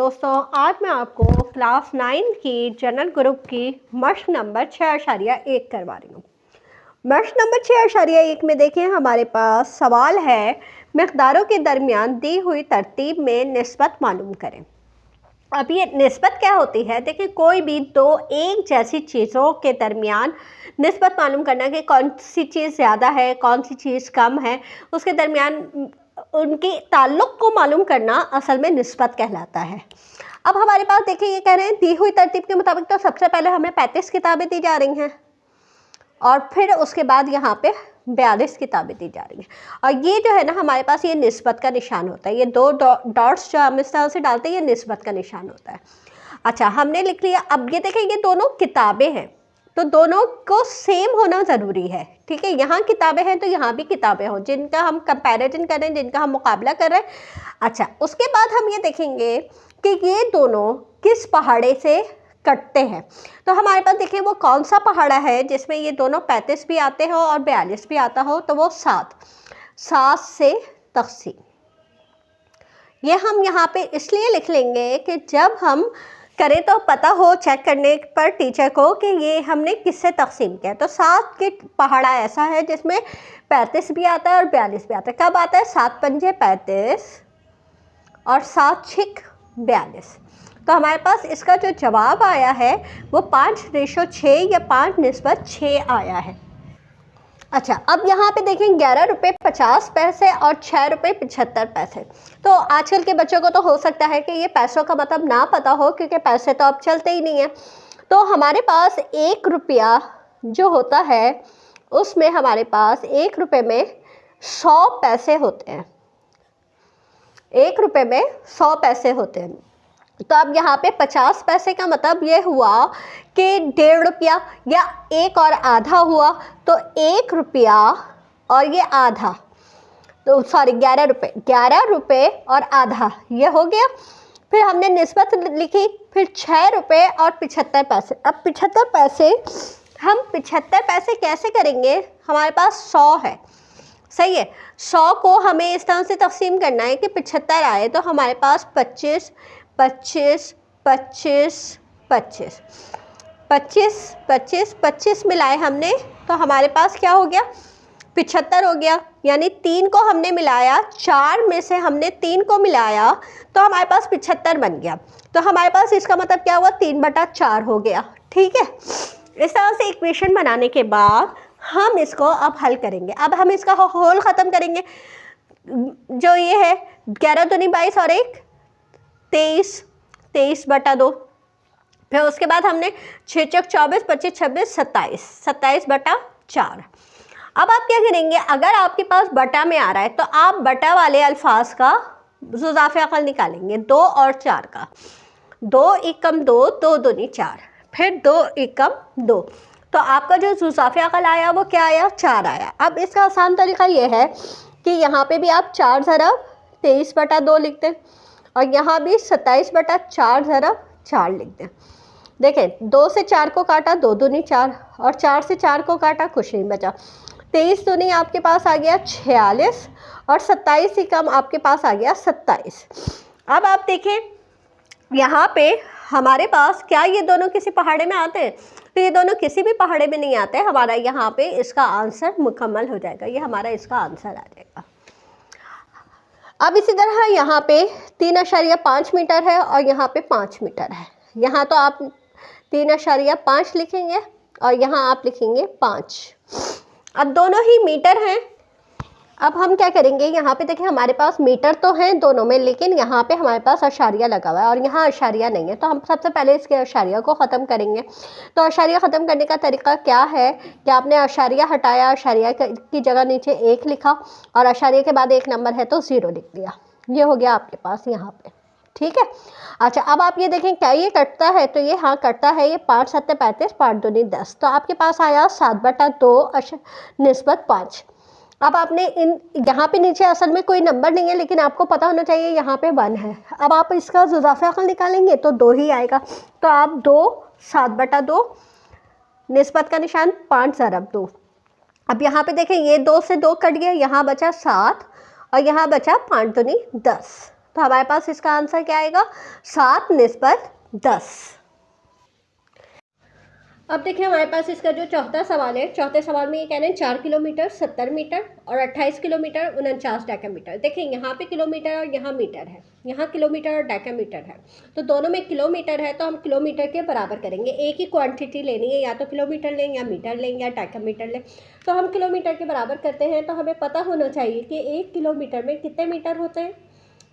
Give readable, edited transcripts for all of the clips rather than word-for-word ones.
दोस्तों, आज मैं आपको क्लास 9 की जनरल ग्रुप की मश्क नंबर 6.1 करवा रही हूँ। मश्क नंबर 6.1 में देखिए हमारे पास सवाल है, मिक़दारों के दरमियान दी हुई तरतीब में निस्बत मालूम करें। अब ये निस्बत क्या होती है? देखिए, कोई भी दो एक जैसी चीज़ों के दरमियान निस्बत मालूम करना कि कौन सी चीज़ ज़्यादा है, कौन सी चीज़ कम है, उसके दरमियान उनकी ताल्लुक़ को मालूम करना असल में निस्बत कहलाता है। अब हमारे पास देखिए ये कह रहे हैं दी हुई तरतीब के मुताबिक तो सबसे पहले हमें 35 किताबें दी जा रही हैं और फिर उसके बाद यहाँ पे 42 किताबें दी जा रही हैं। और ये जो है ना, हमारे पास ये निस्बत का निशान होता है। ये दो डॉट्स जो हम इस तरह से डालते हैं, ये निस्बत का निशान होता है। अच्छा, हमने लिख लिया। अब ये देखें, ये दोनों किताबें हैं तो दोनों को सेम होना ज़रूरी है। ठीक है, यहाँ किताबें हैं तो यहाँ भी किताबें हों, जिनका हम कंपैरिजन कर रहे हैं, जिनका हम मुकाबला कर रहे हैं। अच्छा, उसके बाद हम ये देखेंगे कि ये दोनों किस पहाड़े से कटते हैं। तो हमारे पास देखिए वो कौन सा पहाड़ा है जिसमें ये दोनों 35 भी आते हो और 42 भी आता हो, तो वो 7 से तक़सीम। ये हम यहाँ पे इसलिए लिख लेंगे कि जब हम करें तो पता हो चेक करने पर टीचर को कि ये हमने किससे तक़सीम किया। तो 7 के पहाड़ा ऐसा है जिसमें 35 भी आता है और 42 भी आता है। कब आता है? 7 पंजे 35 और 7 छिक 42। तो हमारे पास इसका जो जवाब आया है वो 5:6 या 5:6 आया है। अच्छा, अब यहाँ पे देखें 11 रुपये 50 पैसे और 6 रुपये 75 पैसे। तो आजकल के बच्चों को तो हो सकता है कि ये पैसों का मतलब ना पता हो, क्योंकि पैसे तो अब चलते ही नहीं हैं। तो हमारे पास 1 रुपया जो होता है उसमें हमारे पास 1 रुपये में 100 पैसे होते हैं। 1 रुपये में 100 पैसे होते हैं। तो अब यहाँ पे 50 पैसे का मतलब ये हुआ कि 1.5 रुपया या 1 और आधा हुआ। तो 1 रुपया और ये आधा, तो सॉरी 11 रुपये और आधा, ये हो गया। फिर हमने निस्बत लिखी, फिर 6 रुपये और 75 पैसे। अब 75 पैसे, हम 75 पैसे कैसे करेंगे? हमारे पास 100 है, सही है। 100 को हमें इस तरह से तक़सीम करना है कि 75 आए, तो हमारे पास 25 25 25 25 25 25 25 मिलाए हमने, तो हमारे पास क्या हो गया? 75 हो गया। यानी 3 को हमने मिलाया, 4 में से हमने 3 को मिलाया, तो हमारे पास 75 बन गया। तो हमारे पास इसका मतलब क्या हुआ? 3/4 हो गया। ठीक है, इस तरह से इक्वेशन बनाने के बाद हम इसको अब हल करेंगे। अब हम इसका होल ख़त्म करेंगे। जो ये है 11 दूनी 22 और 1 23, 23/2। फिर उसके बाद हमने 6 चौक 24, 25 26 27, 27/4। अब आप क्या करेंगे? अगर आपके पास बटा में आ रहा है तो आप बटा वाले अल्फाज का ज़ुज़ाफ़े अक़ल निकालेंगे, 2 और 4 का। 2 एकम 2, 2 दूनी 4, फिर 2 एकम 2। तो आपका जो ज़ुज़ाफ़े अक़ल आया वो क्या आया? 4 आया। अब इसका आसान तरीका ये है कि यहाँ पे भी आप 4 ज़रब 23/2 लिख दें और यहाँ भी 27/4 ज़रब 4 लिख दें। देखें, 2 से 4 को काटा, 2 दूनी 4, और 4 से 4 को काटा, कुछ नहीं बचा। 23 दूनी आपके पास आ गया 46 और 27 ही कम आपके पास आ गया 27। अब आप देखें यहाँ पे हमारे पास क्या ये दोनों किसी पहाड़े में आते हैं? तो ये दोनों किसी भी पहाड़े में नहीं आते। हमारा यहाँ पे इसका आंसर मुकम्मल हो जाएगा, ये हमारा इसका आंसर आ जाएगा। अब इसी तरह यहाँ पे 3.5 मीटर है और यहाँ पे 5 मीटर है। यहाँ तो आप 3.5 लिखेंगे और यहाँ आप लिखेंगे 5। अब दोनों ही मीटर हैं। अब हम क्या करेंगे? यहाँ पे देखिए हमारे पास मीटर तो हैं दोनों में, लेकिन यहाँ पे हमारे पास अशारिया लगा हुआ है और यहाँ अशारिया नहीं है। तो हम सबसे पहले इसके अशारिया को ख़त्म करेंगे। तो अशारिया ख़त्म करने का तरीका क्या है कि आपने अशारिया हटाया, अशारिया की जगह नीचे 1 लिखा और अशारिया के बाद 1 नंबर है तो 0 लिख दिया। ये हो गया आपके पास यहाँ पर। ठीक है। अच्छा, अब आप ये देखें क्या ये कटता है? तो ये हाँ कटता है। ये 5 7 35, 5 दूनी 10। तो आपके पास आया 7/2 निस्बत 5। अब आपने यहाँ पे नीचे असल में कोई नंबर नहीं है, लेकिन आपको पता होना चाहिए यहाँ पे 1 है। अब आप इसका ज़ुज़ाफ़े अक़ल निकालेंगे तो 2 ही आएगा। तो आप 2 7/2 निस्बत का निशान 5 ज़रब 2। अब यहाँ पे देखें ये 2 से 2 कट गया, यहाँ बचा 7 और यहाँ बचा 5 दूनी 10। तो हमारे पास इसका आंसर क्या आएगा, 7/10। अब देखिए हमारे पास इसका जो चौथा सवाल है, चौथे सवाल में ये कह रहे हैं 4 किलोमीटर 70 मीटर और 28 किलोमीटर 49 डेकामीटर। देखिए यहाँ पे किलोमीटर और यहाँ मीटर है, यहाँ किलोमीटर और डेकामीटर है, तो दोनों में किलोमीटर है तो हम किलोमीटर के बराबर करेंगे। एक ही क्वांटिटी लेनी है, या तो किलोमीटर लें या मीटर लें या डेकामीटर लें, तो हम किलोमीटर के बराबर करते हैं। तो हमें पता होना चाहिए कि 1 किलोमीटर में कितने मीटर होते हैं,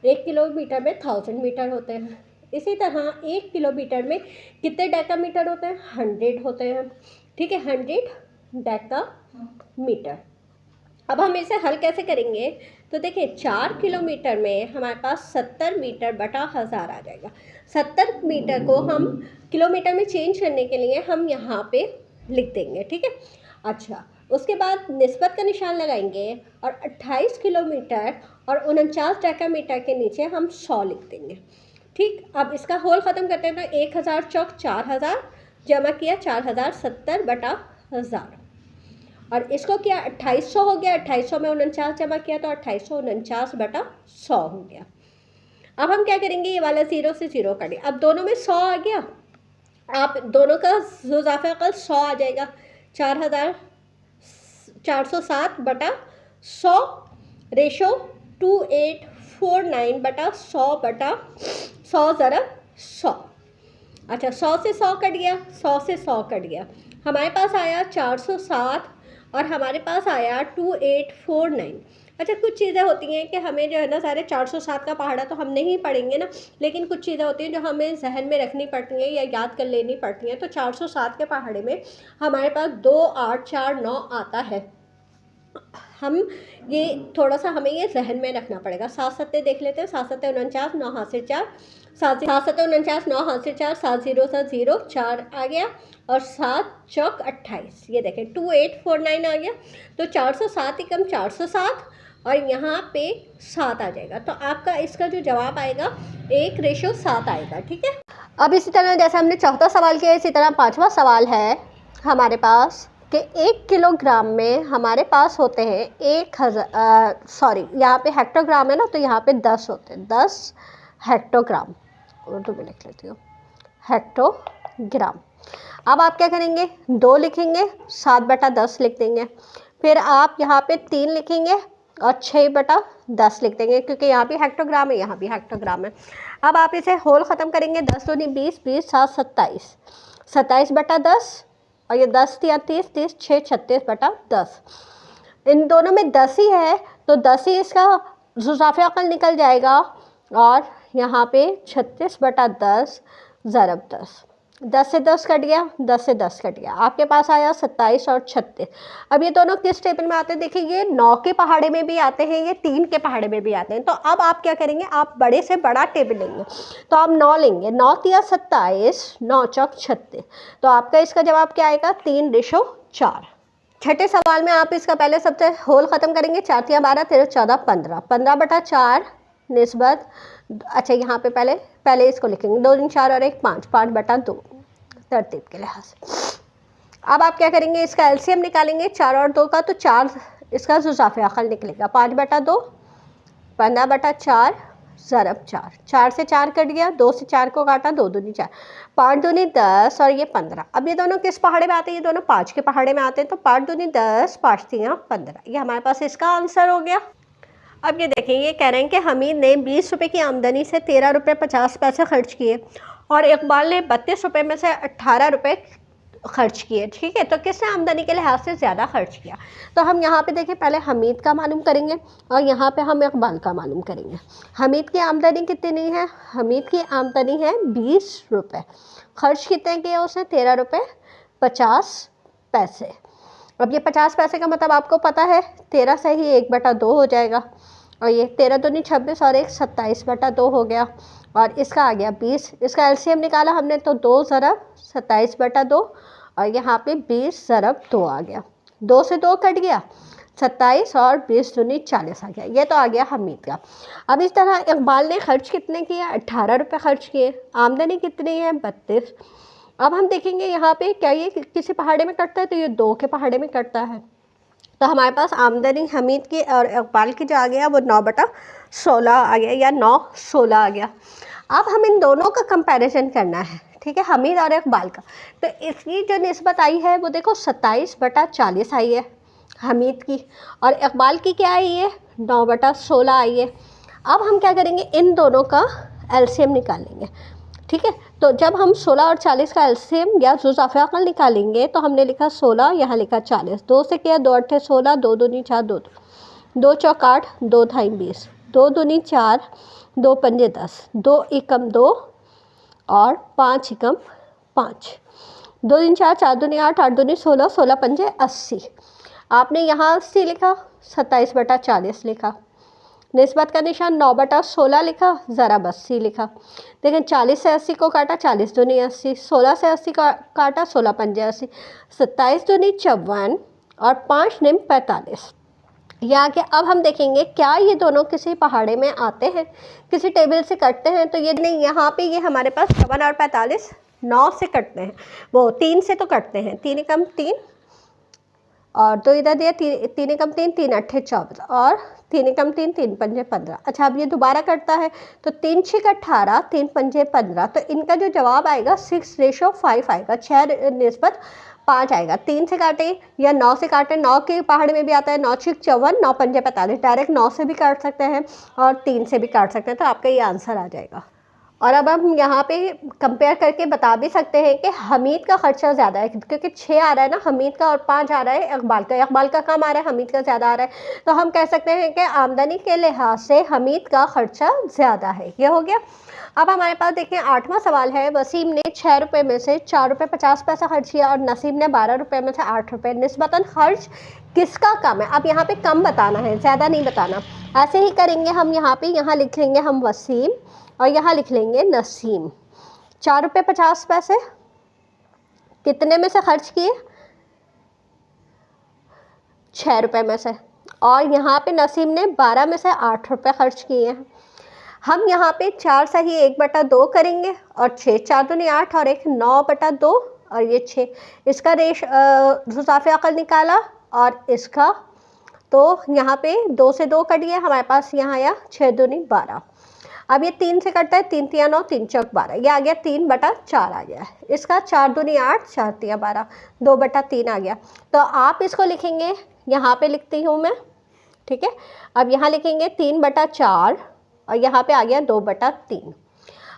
1 किलोमीटर में 1000 मीटर होते हैं। इसी तरह 1 किलोमीटर में कितने डेकामीटर होते हैं, 100 होते हैं। ठीक है, 100 डेकामीटर। अब हम इसे हल कैसे करेंगे, तो देखिए 4 किलोमीटर में हमारे पास 70 मीटर बटा 1000 आ जाएगा। 70 मीटर को हम किलोमीटर में चेंज करने के लिए हम यहाँ पे लिख देंगे। ठीक है, अच्छा उसके बाद निस्बत का निशान लगाएंगे और 28 किलोमीटर और 49 डेकामीटर के नीचे हम 100 लिख देंगे। ठीक, अब इसका होल ख़त्म करते हैं तो 1000 चौक 4000 जमा किया 4000 70/1000 और इसको किया 2800 हो गया, 2800 में 49 जमा किया तो 2849/100 हो गया। अब हम क्या करेंगे, ये वाला 0 से 0 कटें, अब दोनों में 100 आ गया, आप दोनों का ज़ुज़ाफ़े अक़ल 100 आ जाएगा। 4,407/100 रेशो 2849/100/100 ज़रब 100। अच्छा 100 से 100 कट गया, 100 से 100 कट गया, हमारे पास आया 407 और हमारे पास आया 2849। अच्छा कुछ चीज़ें होती हैं कि हमें जो है ना सारे 407 का पहाड़ा तो हम नहीं पढ़ेंगे ना, लेकिन कुछ चीज़ें होती हैं जो हमें जहन में रखनी पड़ती हैं या याद कर लेनी पड़ती हैं। तो 407 के पहाड़े में हमारे पास 2849 आता है। हम ये थोड़ा सा हमें ये जहन में रखना पड़ेगा। 7 सत्ते देख लेते हैं, 7 सत्ते 49, 9 हाथ से 4, 7 सत्ते 49, 9 हाथ से 4, 7 0 से 0 4 आ गया और 7 चौक 28, ये देखें 2849 आ गया। तो 407 एकम 407 और यहाँ पे 7 आ जाएगा, तो आपका इसका जो जवाब आएगा 1:7 आएगा। ठीक है, अब इसी तरह जैसे हमने चौथा सवाल किया, इसी तरह पाँचवा सवाल है हमारे पास कि 1 किलोग्राम में हमारे पास होते हैं 1000 यहाँ पे हेक्टोग्राम है ना, तो यहाँ पे 10 होते हैं, 10 हेक्टोग्राम, उर्दू में लिख लेती हूँ हेक्टोग्राम। अब आप क्या करेंगे, 2 लिखेंगे, 7/10 लिख देंगे, फिर आप यहाँ पे 3 लिखेंगे और 6/10 लिख देंगे, क्योंकि यहाँ भी हेक्टोग्राम है, यहाँ भी हेक्टोग्राम है। अब आप इसे होल ख़त्म करेंगे, 10 दूनी 20, 20 7 27, 27/10 और ये 10 या 30, 30 6 36/10। इन दोनों में 10 ही है तो 10 ही इसका ज़ुज़ाफ़े अक़ल निकल जाएगा और यहाँ पे 36/10 ज़रब 10, 10 से 10 कट गया, 10 से 10 कट गया, आपके पास आया 27 और 36। अब ये दोनों किस टेबल में आते हैं, देखिए ये 9 के पहाड़े में भी आते हैं, ये 3 के पहाड़े में भी आते हैं। तो अब आप क्या करेंगे, आप बड़े से बड़ा टेबल लेंगे, तो आप 9 लेंगे, 9 तिया 27, 9 चौक 36, तो आपका इसका जवाब क्या आएगा 3:4। छठे सवाल में आप इसका पहले सबसे होल ख़त्म करेंगे, 4 तिया 12, 13 14 15, 15/4 निस्बत, अच्छा यहाँ पे पहले इसको लिखेंगे, 2 दूनी 4 और 1 5, 5/2 तरतीब के लिहाज से। अब आप क्या करेंगे, इसका एलसीएम निकालेंगे 4 और 2 का, तो 4 इसका ज़ुज़ाफ़े अक़ल निकलेगा, 5/2 15/4 ज़रब 4, 4 से 4 कट गया, 2 से 4 को काटा, 2 दूनी 4, 5 दूनी 10 और ये 15। अब ये दोनों किस पहाड़े में आते हैं, ये दोनों 5 के पहाड़े में आते हैं, तो 5 दूनी 10, 5 तिया 15, ये हमारे पास इसका आंसर हो गया। अब ये देखें, ये कह रहे हैं कि हमीद ने 20 रुपये की आमदनी से 13 रुपये 50 पैसे खर्च किए और इकबाल ने 32 रुपये में से 18 रुपये खर्च किए। ठीक है, तो किसने आमदनी के लिहाज से ज़्यादा खर्च किया, तो हम यहाँ पे देखें पहले हमीद का मालूम करेंगे और यहाँ पे हम इकबाल का मालूम करेंगे। हमीद की आमदनी कितनी है, हमीद की आमदनी है 20 रुपये, खर्च कितने किए उसने 13 रुपये 50 पैसे। अब ये 50 पैसे का मतलब आपको पता है 13 से ही 1/2 हो जाएगा और ये 13 दूनी 26 और 1 27/2 हो गया और इसका आ गया 20। इसका एलसीएम निकाला हमने तो 2 ज़रब 27/2 और यहाँ पे 20 ज़रब 2 आ गया, 2 से 2 कट गया, 27 और 20 दूनी 40 आ गया, ये तो आ गया हमीद का। अब इस तरह इकबाल ने खर्च कितने किए, 18 रुपये खर्च किए, आमदनी कितनी है 32। अब हम देखेंगे यहाँ पे क्या ये किसी पहाड़े में कटता है, तो ये 2 के पहाड़े में कटता है, तो हमारे पास आमदनी हमीद की और इकबाल की जो आ गया वो 9/16 आ गया या 9/16 आ गया। अब हम इन दोनों का कंपैरिजन करना है, ठीक है, हमीद और इकबाल का। तो इसकी जो निस्बत आई है वो देखो 27/40 आई है हमीद की, और इकबाल की क्या आई है 9/16 आई है। अब हम क्या करेंगे, इन दोनों का एलसीएम निकालेंगे, ठीक है। तो जब हम 16 और 40 का एलसीएम या जुज़ाफ़े अक़ल निकालेंगे तो हमने लिखा 16, यहाँ लिखा 40, 2 से किया 2 अट्ठे 16, 2 दूनी 4, 2 चौक 8, 2 ढाई 20, 2 दूनी 4, 2 पंजे 10, 2 एकम 2 और 5 एकम 5, 2 दूनी 4, 4 दूनी 8, 8 दूनी 16, 16 पंजे 80। आपने यहाँ 80 लिखा, 27/40 लिखा, निस्बत का निशान 9/16 लिखा, ज़रा 80 लिखा। देखें 40 से 80 को काटा, 40 दूनी 80, 16 से 80 का काटा, 16 पंजे 80, 27 दूनी 54 और 5 निम 45। ये आगे अब हम देखेंगे क्या ये दोनों किसी पहाड़े में आते हैं, किसी टेबल से कटते हैं। तो ये नहीं, यहाँ पे ये हमारे पास 54 और 45 9 से कटते हैं, वो 3 से तो कटते हैं, 3 एकम 3 और 2 इधर दिया, 3 एकम 3, 3 अट्ठे 24 और 3 एकम 3, 3 पंजे 15। अच्छा, अब ये दोबारा कटता है तो 3 छः 18, 3 पंजे 15। तो इनका जो जवाब आएगा 6:5 आएगा, 6 निस्बत 5 आएगा। 3 से काटे या 9 से काटे, 9 के पहाड़ में भी आता है, 9 छः 54, 9 पंजे 45, डायरेक्ट 9 से भी काट सकते हैं और 3 से भी काट सकते हैं, तो आपका ये आंसर आ जाएगा। और अब हम यहाँ पे कंपेयर करके बता भी सकते हैं कि हमीद का ख़र्चा ज़्यादा है, क्योंकि 6 आ रहा है ना हमीद का और 5 आ रहा है इकबाल का। इकबाल का कम आ रहा है, हमीद का ज़्यादा आ रहा है, तो हम कह सकते हैं कि आमदनी के लिहाज से हमीद का ख़र्चा ज़्यादा है। ये हो गया। अब हमारे पास देखें 8वां सवाल है। वसीम ने 6 रुपये में से 4 रुपये 50 पैसा खर्च किया और नसीम ने 12 रुपये में से 8 रुपये। निस्बतन खर्च किसका कम है? अब यहाँ पे कम बताना है, ज़्यादा नहीं बताना। ऐसे ही करेंगे हम, यहाँ लिख लेंगे हम वसीम और यहाँ लिख लेंगे नसीम। 4 रुपये 50 पैसे कितने में से खर्च किए? 6 रुपये में से। और यहाँ पे नसीम ने 12 में से 8 रुपये खर्च किए हैं। हम यहाँ पे 4 सही 1/2 करेंगे और 6, 4 दूनी 8 और 1 9/2 और ये 6। इसका जुज़ाफ़े अक़ल निकाला और इसका, तो यहाँ पे 2 से 2 कट गया, हमारे पास यहाँ आया 6 दूनी 12। अब ये 3 से कटता है, 3 तिया 9, 3 चौक 12, ये आ गया 3/4 आ गया। इसका 4 दूनी 8, 4 तिया 12, 2/3 आ गया। तो आप इसको लिखेंगे, यहाँ पे लिखती हूँ मैं, ठीक है। अब यहाँ लिखेंगे 3/4 और यहाँ पे आ गया 2/3।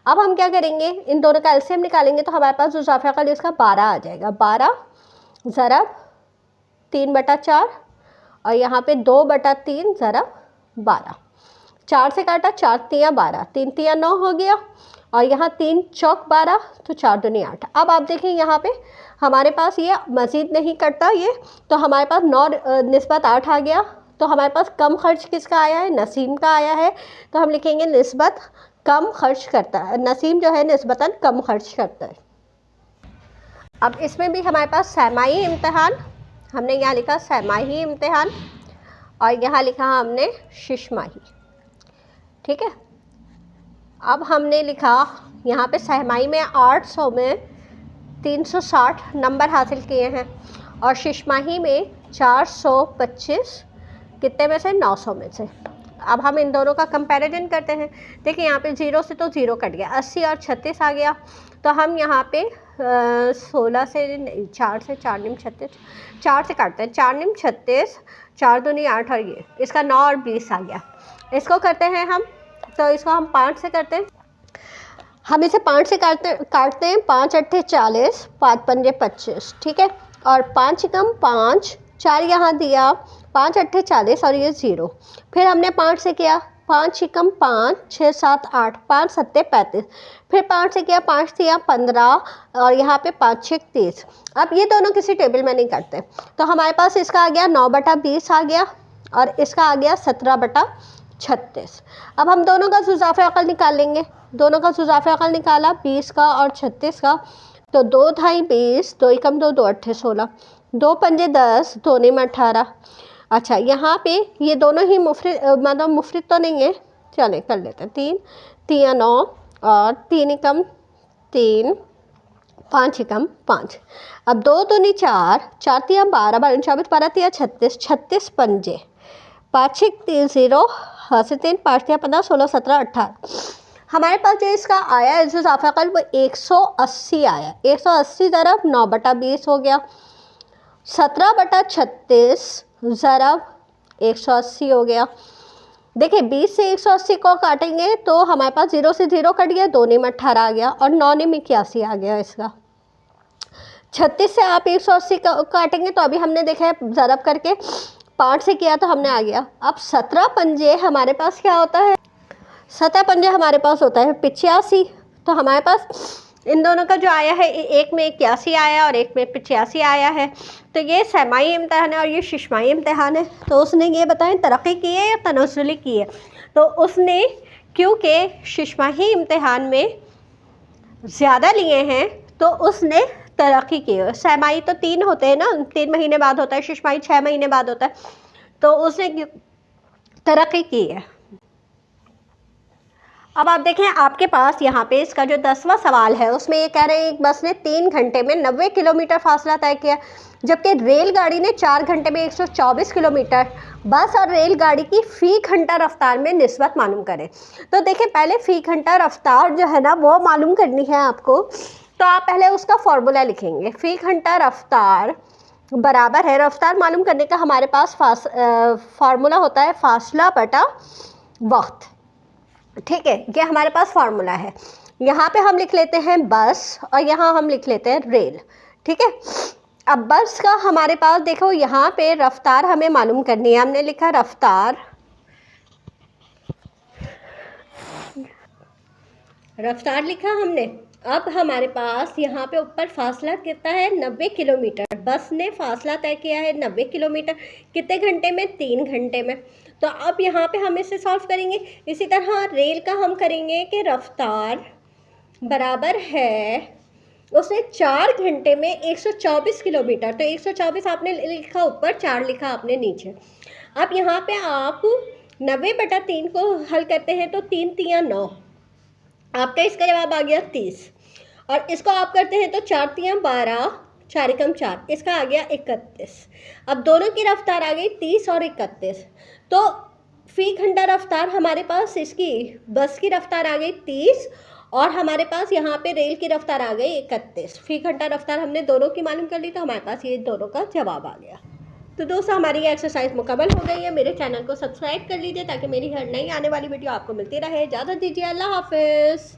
अब हम क्या करेंगे, इन दोनों का एलसीएम निकालेंगे तो हमारे पास जुज़ाफ़े अक़ल इसका 12 आ जाएगा। 12 ज़रब 3/4 और यहाँ पे 2/3 ज़रब 12। 4 से काटा, 4 तिया 12, 3 तिया 9 हो गया और यहाँ 3 चौक 12, तो 4 दूनी 8। अब आप देखें यहाँ पे हमारे पास ये मज़ीद नहीं कटता ये, तो हमारे पास 9 निस्बत 8 आ गया। तो हमारे पास कम खर्च किसका आया है? नसीम का आया है। तो हम लिखेंगे निस्बत कम खर्च करता है, नसीम जो है निस्बतन कम खर्च करता है। अब इसमें भी हमारे पास सहमाही इम्तिहान, हमने यहाँ लिखा सहमाही इम्तिहान और यहाँ लिखा हमने शिशमाही, ठीक है। अब हमने लिखा यहाँ पे सहमाही में 800 में 360 नंबर हासिल किए हैं और शिशमाही में 425 कितने में से? 900 में से। अब हम इन दोनों का कंपैरिजन करते हैं। देखिए यहाँ पे 0 से तो 0 कट गया, 80 और 36 आ गया। तो हम यहाँ पे 16 से 4 से 4 निम 36, 4 से काटते हैं, 4 निम 36, 4 दूनी 8 और ये इसका 9 और 20 आ गया। इसको करते हैं हम, तो इसको हम 5 से करते हैं। हम इसे 5 से काटते हैं, 5 अट्ठे 40, 5 पंजे 25, ठीक है। और 5 कम 5, 4 यहाँ दिया, 5 अट्ठे 40 और ये 0। फिर हमने 5 से किया, 5 कम 5, 6 7 8, 5 सत्ते 35। फिर 5 से किया, 5 तिया 15 और यहाँ पे 5 6 30। अब ये दोनों किसी टेबल में नहीं करते, तो हमारे पास इसका आ गया 9/20 आ गया और इसका आ गया 17/36। अब हम दोनों का जुज़ाफ़े अक़ल निकाल लेंगे। दोनों का जुज़ाफ़े अक़ल निकाला, 20 का और 36 का, तो 2 ढाई 20, 2 एकम 2, 2 अट्ठे 16, 2 पंजे 10, 2 निम 18। अच्छा, यहाँ पे ये दोनों ही मतलब मुफरिद तो नहीं है, चलें कर लेते हैं। 3 तिया 9 और 3 एकम 3, 5 एकम 5। अब 2 दूनी 4, 4 तिया 12, 12 24, 12 तिया 36, 36 पंजे, 5 6 3 0, हाँ से 3, 5 तिया 15, 16 17 18। हमारे पास जो इसका आया है जो इजाफा कल वो 180 आया। 180 ज़रब 9/20 हो गया। 17/36 ज़रब 180 हो गया। देखिए 20 से 180 को काटेंगे तो हमारे पास 0 से 0 कट गया, 2 में 18 आ गया और 9 में 81 आ गया इसका। 36 से आप 180 काटेंगे तो अभी हमने देखा है ज़रब करके 5 से किया तो हमने आ गया। अब 17 पंजे हमारे पास क्या होता है, 17 पंजे हमारे पास होता है 85। तो हमारे पास इन दोनों का जो आया है, एक में 81 आया और एक में 85 आया है। तो ये सहमाई इम्तहान है और ये शिशमाई इम्तहान है। तो उसने ये बताएं तरक्की की है या तनज़्ज़ुली की है। तो उसने क्योंकि शिशमाही इम्तहान में ज़्यादा लिए हैं तो उसने तरक्की की है। सहमाई तो 3 होते हैं ना, 3 महीने बाद होता है, शिशमाई 6 महीने बाद होता है। तो उसने तरक्की की है। अब आप देखें आपके पास यहाँ पे इसका जो 10वां सवाल है उसमें ये कह रहे हैं एक बस ने 3 घंटे में 90 किलोमीटर फासला तय किया, जबकि रेलगाड़ी ने 4 घंटे में 124 किलोमीटर। बस और रेलगाड़ी की फ़ी घंटा रफ्तार में निस्बत मालूम करें। तो देखें पहले फ़ी घंटा रफ्तार जो है ना वो मालूम करनी है आपको। तो आप पहले उसका फार्मूला लिखेंगे। फ़ी घंटा रफ्तार बराबर है, रफ्तार मालूम करने का हमारे पास फार्मूला होता है फासला बटा वक्त। ठीक है, ये हमारे पास फार्मूला है। यहाँ पे हम लिख लेते हैं बस और यहाँ हम लिख लेते हैं रेल। ठीक है, अब बस का हमारे पास देखो यहाँ पे रफ्तार हमें मालूम करनी है। हमने लिखा रफ्तार, रफ्तार लिखा हमने। अब हमारे पास यहाँ पे ऊपर फासला कितना है 90 किलोमीटर। बस ने फासला तय किया है 90 किलोमीटर, कितने घंटे में, 3 घंटे में। तो अब यहाँ पे हम इसे सॉल्व करेंगे। इसी तरह रेल का हम करेंगे कि रफ्तार बराबर है, उसने 4 घंटे में 124 किलोमीटर। तो 124 आपने लिखा ऊपर, 4 लिखा आपने नीचे। अब यहाँ पे आप 90/3 को हल करते हैं तो 3 तिया 9, आपका इसका जवाब आ गया 30। और इसको आप करते हैं तो 4 तिया 12, 4 एकम 4, इसका आ गया 31। अब दोनों की रफ्तार आ गई 30 और 31। तो फ़ी घंटा रफ्तार हमारे पास इसकी बस की रफ्तार आ गई 30 और हमारे पास यहाँ पे रेल की रफ्तार आ गई 31। फ़ी घंटा रफ्तार हमने दोनों की मालूम कर ली तो हमारे पास ये दोनों का जवाब आ गया। तो दोस्तों हमारी ये एक्सरसाइज मुकम्मल हो गई है। मेरे चैनल को सब्सक्राइब कर लीजिए ताकि मेरी हर नई आने वाली वीडियो आपको मिलती रहे। इजाज़त दीजिए, अल्लाह हाफ़िज़।